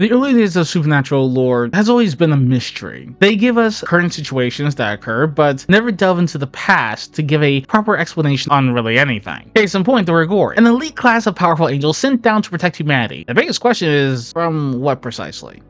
The early days of supernatural lore has always been a mystery. They give us current situations that occur, but never delve into the past to give a proper explanation on really anything. Case in point, the Rigor, an elite class of powerful angels sent down to protect humanity. The biggest question is, from what precisely?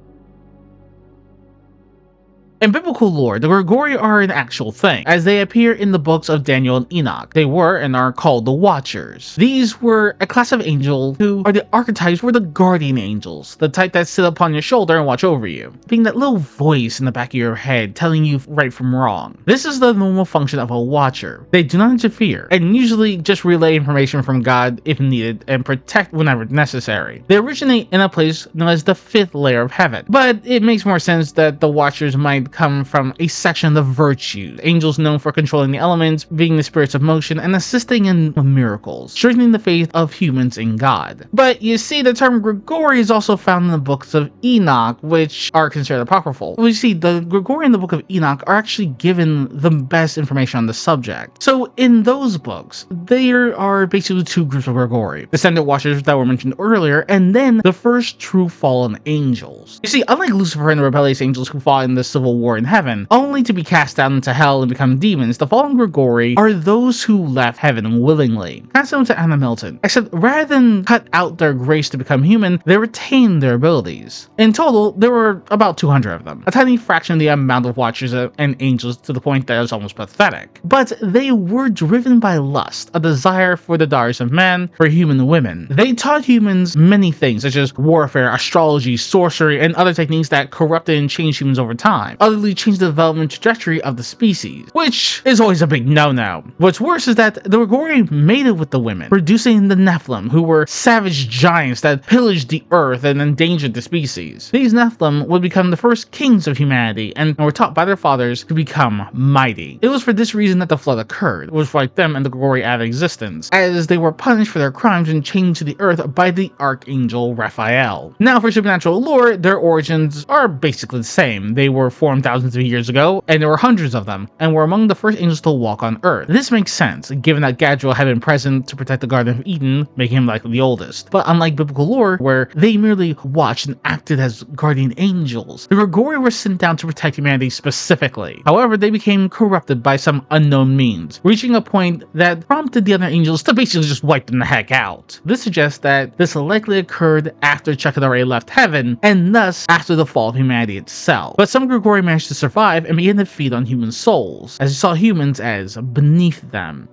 In biblical lore, the Grigori are an actual thing, as they appear in the books of Daniel and Enoch. They were and are called the Watchers. These were a class of angels who are the archetypes for the guardian angels, the type that sit upon your shoulder and watch over you, being that little voice in the back of your head telling you right from wrong. This is the normal function of a Watcher. They do not interfere, and usually just relay information from God if needed and protect whenever necessary. They originate in a place known as the fifth layer of heaven, but it makes more sense that the Watchers might come from a section of virtues, angels known for controlling the elements, being the spirits of motion, and assisting in miracles, strengthening the faith of humans in God. But you see, the term Grigori is also found in the books of Enoch, which are considered apocryphal. We see the Grigori in the book of Enoch are actually given the best information on the subject. So in those books, there are basically two groups of Grigori: descendant watchers that were mentioned earlier, and then the first true fallen angels. You see, unlike Lucifer and the rebellious angels who fought in the civil war in heaven, only to be cast down into hell and become demons, the fallen Grigori are those who left heaven willingly. Kind of similar to Anna Milton, except rather than cut out their grace to become human, they retained their abilities. In total, there were about 200 of them, a tiny fraction of the amount of watchers and angels, to the point that it was almost pathetic. But they were driven by lust, a desire for the daughters of man, for human women. They taught humans many things, such as warfare, astrology, sorcery, and other techniques that corrupted and changed humans over time, utterly changed the development trajectory of the species, which is always a big no-no. What's worse is that the Grigori mated with the women, producing the Nephilim, who were savage giants that pillaged the earth and endangered the species. These Nephilim would become the first kings of humanity and were taught by their fathers to become mighty. It was for this reason that the flood occurred, which wiped them and the Grigori out of existence, as they were punished for their crimes and chained to the earth by the Archangel Raphael. Now, for supernatural lore, their origins are basically the same. They were formed thousands of years ago, and there were hundreds of them, and were among the first angels to walk on earth. This makes sense, given that Gadriel had been present to protect the Garden of Eden, making him likely the oldest. But unlike biblical lore, where they merely watched and acted as guardian angels, the Grigori were sent down to protect humanity specifically. However, they became corrupted by some unknown means, reaching a point that prompted the other angels to basically just wipe them the heck out. This suggests that this likely occurred after Chuck had already left heaven, and thus after the fall of humanity itself. But some Grigori managed to survive and began to feed on human souls, as they saw humans as beneath them.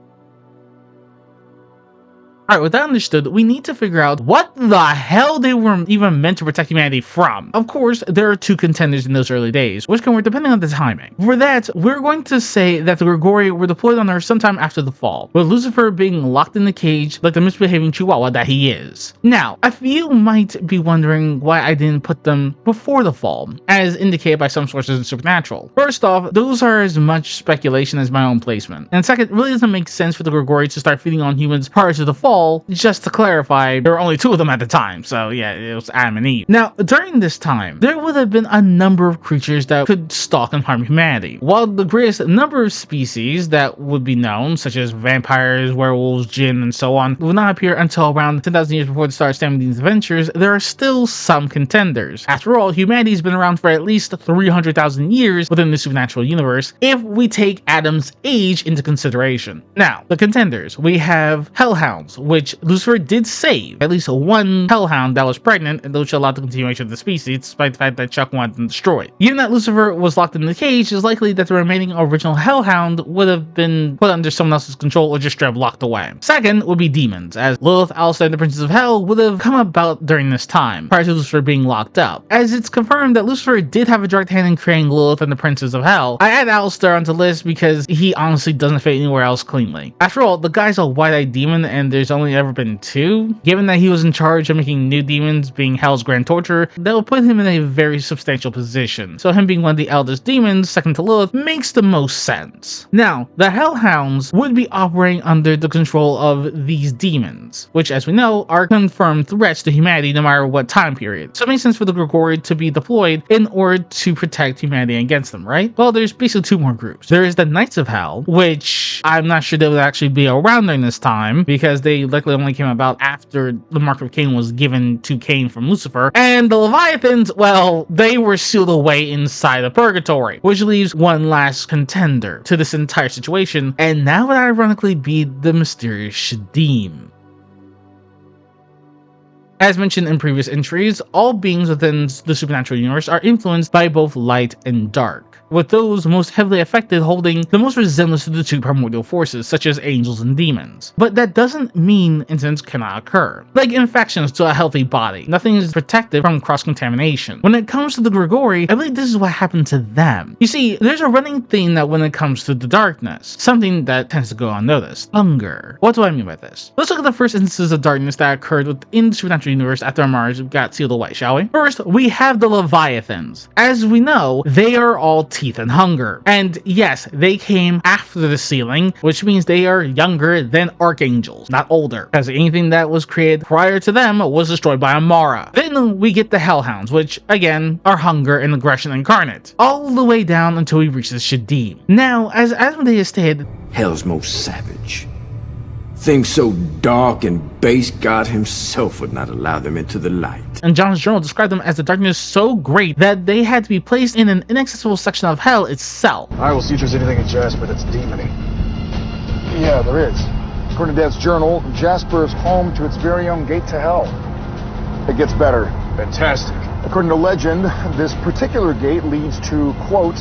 Alright, with that understood, we need to figure out what the hell they were even meant to protect humanity from. Of course, there are two contenders in those early days, which can work depending on the timing. For that, we're going to say that the Grigori were deployed on Earth sometime after the fall, with Lucifer being locked in the cage like the misbehaving chihuahua that he is. Now, a few might be wondering why I didn't put them before the fall, as indicated by some sources in Supernatural. First off, those are as much speculation as my own placement. And second, it really doesn't make sense for the Grigori to start feeding on humans prior to the fall. Just to clarify, there were only two of them at the time, so yeah, it was Adam and Eve. Now, during this time, there would have been a number of creatures that could stalk and harm humanity. While the greatest number of species that would be known, such as vampires, werewolves, jinn, and so on, would not appear until around 10,000 years before the start of Sam Dean's adventures, there are still some contenders. After all, humanity has been around for at least 300,000 years within the supernatural universe, if we take Adam's age into consideration. Now, the contenders. We have hellhounds, which Lucifer did save. At least one hellhound that was pregnant, and those allowed the continuation of the species, despite the fact that Chuck wanted them destroyed. Given that Lucifer was locked in the cage, it's likely that the remaining original hellhound would have been put under someone else's control or just straight up locked away. Second would be demons, as Lilith, Alistair, and the Princes of Hell would have come about during this time, prior to Lucifer being locked up. As it's confirmed that Lucifer did have a direct hand in creating Lilith and the Princes of Hell, I add Alistair onto the list because he honestly doesn't fit anywhere else cleanly. After all, the guy's a wide-eyed demon, and there's only ever been two. Given that he was in charge of making new demons, being Hell's grand torturer, that will put him in a very substantial position. So him being one of the eldest demons, second to Lilith, makes the most sense. Now, the Hellhounds would be operating under the control of these demons, which, as we know, are confirmed threats to humanity no matter what time period. So it makes sense for the Grigori to be deployed in order to protect humanity against them, right? Well, there's basically two more groups. There is the Knights of Hell, which I'm not sure they would actually be around during this time, because they likely only came about after the Mark of Cain was given to Cain from Lucifer, and the Leviathans, well, they were sealed away inside of Purgatory, which leaves one last contender to this entire situation, and that would ironically be the mysterious Shadim. As mentioned in previous entries, all beings within the supernatural universe are influenced by both light and dark, with those most heavily affected holding the most resemblance to the two primordial forces, such as angels and demons. But that doesn't mean incidents cannot occur. Like infections to a healthy body, nothing is protected from cross-contamination. When it comes to the Grigori, I believe this is what happened to them. You see, there's a running theme that when it comes to the darkness, something that tends to go unnoticed: hunger. What do I mean by this? Let's look at the first instances of darkness that occurred within the supernatural universe after Mars got sealed away, shall we? First, we have the Leviathans. As we know, they are all teeth and hunger. And yes, they came after the sealing, which means they are younger than archangels, not older, because anything that was created prior to them was destroyed by Amara. Then we get the Hellhounds, which again are hunger and aggression incarnate, all the way down until we reach the Shadim. Now, as Asmodeus stated, Hell's most savage. Things so dark and base, God himself would not allow them into the light. And John's journal described them as the darkness so great that they had to be placed in an inaccessible section of hell itself. I will see if there's anything in Jasper that's demony. Yeah, there is. According to Dad's journal, Jasper is home to its very own gate to hell. It gets better. Fantastic. According to legend, this particular gate leads to, quote,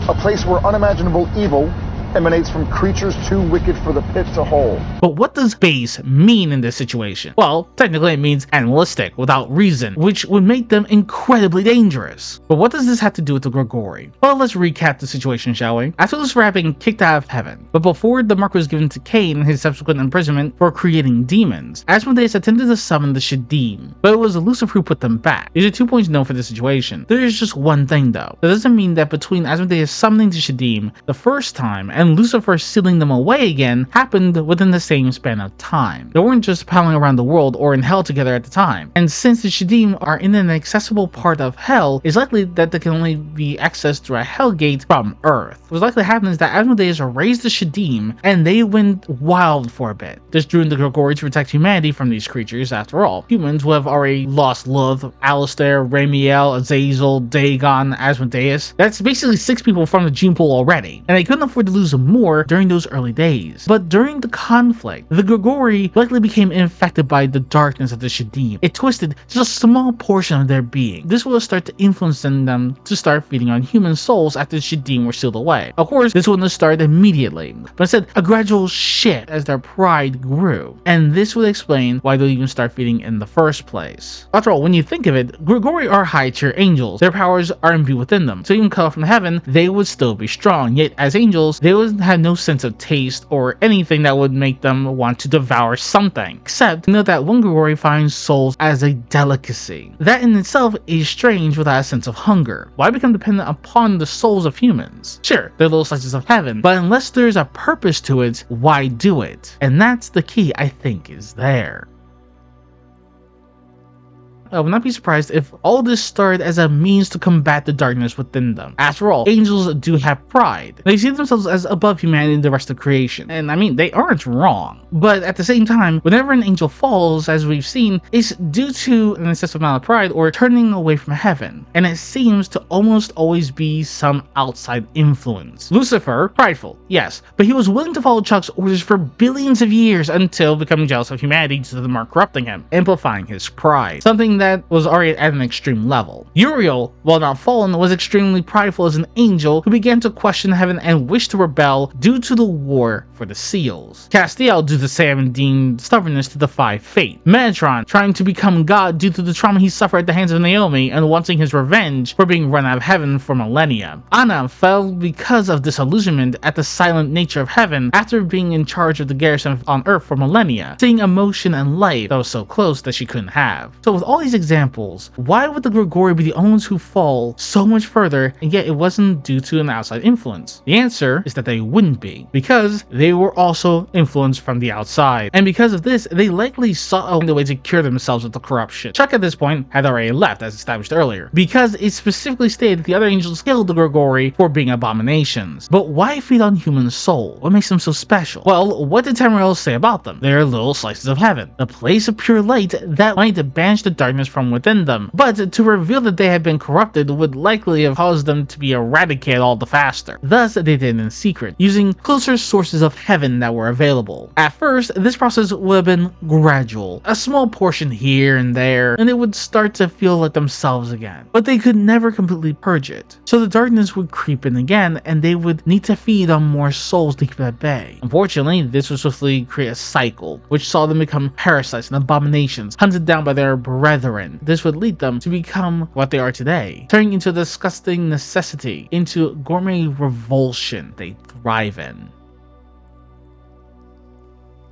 a place where unimaginable evil emanates from creatures too wicked for the pit to hold. But what does base mean in this situation? Well, technically it means animalistic, without reason, which would make them incredibly dangerous. But what does this have to do with the Grigori? Well, let's recap the situation, shall we? After Lucifer had been kicked out of heaven, but before the mark was given to Cain and his subsequent imprisonment for creating demons, Asmodeus attempted to summon the Shadim, but it was Lucifer who put them back. These are 2 points to know for this situation. There is just one thing though. That doesn't mean that between Asmodeus summoning the Shadim the first time and Lucifer sealing them away again happened within the same span of time. They weren't just prowling around the world or in hell together at the time. And since the Shadim are in an accessible part of hell, it's likely that they can only be accessed through a hell gate from Earth. What's likely happened is that Asmodeus raised the Shadim and they went wild for a bit. This drew in the Grigori to protect humanity from these creatures. After all, humans who have already lost Luth, Alistair, Ramiel, Azazel, Dagon, Asmodeus. That's basically 6 people from the gene pool already, and they couldn't afford to lose more during those early days. But during the conflict, the Grigori likely became infected by the darkness of the Shadim. It twisted just a small portion of their being. This will start to influence them to start feeding on human souls after the Shadim were sealed away. Of course, this wouldn't have started immediately, but instead a gradual shift as their pride grew. And this would explain why they'll even start feeding in the first place. After all, when you think of it, Grigori are high-tier angels. Their powers are imbued within them, so even cut off from heaven, they would still be strong. Yet as angels, they would have no sense of taste or anything that would make them want to devour something, except know that one Grigori finds souls as a delicacy. That in itself is strange without a sense of hunger. Why become dependent upon the souls of humans? Sure, they're little slices of heaven, but unless there's a purpose to it, why do it? And that's the key I think is there. I would not be surprised if all this started as a means to combat the darkness within them. After all, angels do have pride. They see themselves as above humanity and the rest of creation. And I mean, they aren't wrong. But at the same time, whenever an angel falls, as we've seen, it's due to an excessive amount of pride or turning away from heaven. And it seems to almost always be some outside influence. Lucifer, prideful, yes, but he was willing to follow Chuck's orders for billions of years until becoming jealous of humanity due to the mark corrupting him, amplifying his pride. Something that was already at an extreme level. Uriel, while not fallen, was extremely prideful as an angel who began to question heaven and wished to rebel due to the war for the seals. Castiel due to Sam and Dean's stubbornness to defy fate. Metatron trying to become God due to the trauma he suffered at the hands of Naomi and wanting his revenge for being run out of heaven for millennia. Anna fell because of disillusionment at the silent nature of heaven after being in charge of the garrison on Earth for millennia, seeing emotion and life that was so close that she couldn't have. So with all these these examples, why would the Grigori be the only ones who fall so much further, and yet it wasn't due to an outside influence? The answer is that they wouldn't be, because they were also influenced from the outside, and because of this, they likely sought a way to cure themselves of the corruption. Chuck at this point had already left, as established earlier, because it specifically stated that the other angels killed the Grigori for being abominations. But why feed on human soul? What makes them so special? Well, what did Tamriel say about them? They're little slices of heaven, a place of pure light that might banish the darkness from within them, but to reveal that they had been corrupted would likely have caused them to be eradicated all the faster. Thus, they did it in secret, using closer sources of heaven that were available. At first, this process would have been gradual, a small portion here and there, and it would start to feel like themselves again. But they could never completely purge it, so the darkness would creep in again, and they would need to feed on more souls to keep it at bay. Unfortunately, this would swiftly create a cycle, which saw them become parasites and abominations, hunted down by their brethren. This would lead them to become what they are today, turning into a disgusting necessity, into gourmet revulsion they thrive in.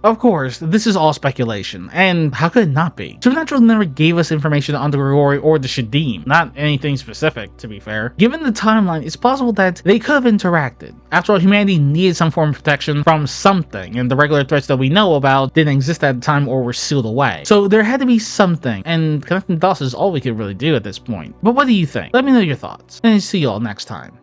Of course, this is all speculation, and how could it not be? Supernatural never gave us information on the Grigori or the Shadim, not anything specific, to be fair. Given the timeline, it's possible that they could have interacted. After all, humanity needed some form of protection from something, and the regular threats that we know about didn't exist at the time or were sealed away. So there had to be something, and connecting the dots is all we could really do at this point. But what do you think? Let me know your thoughts, and see you all next time.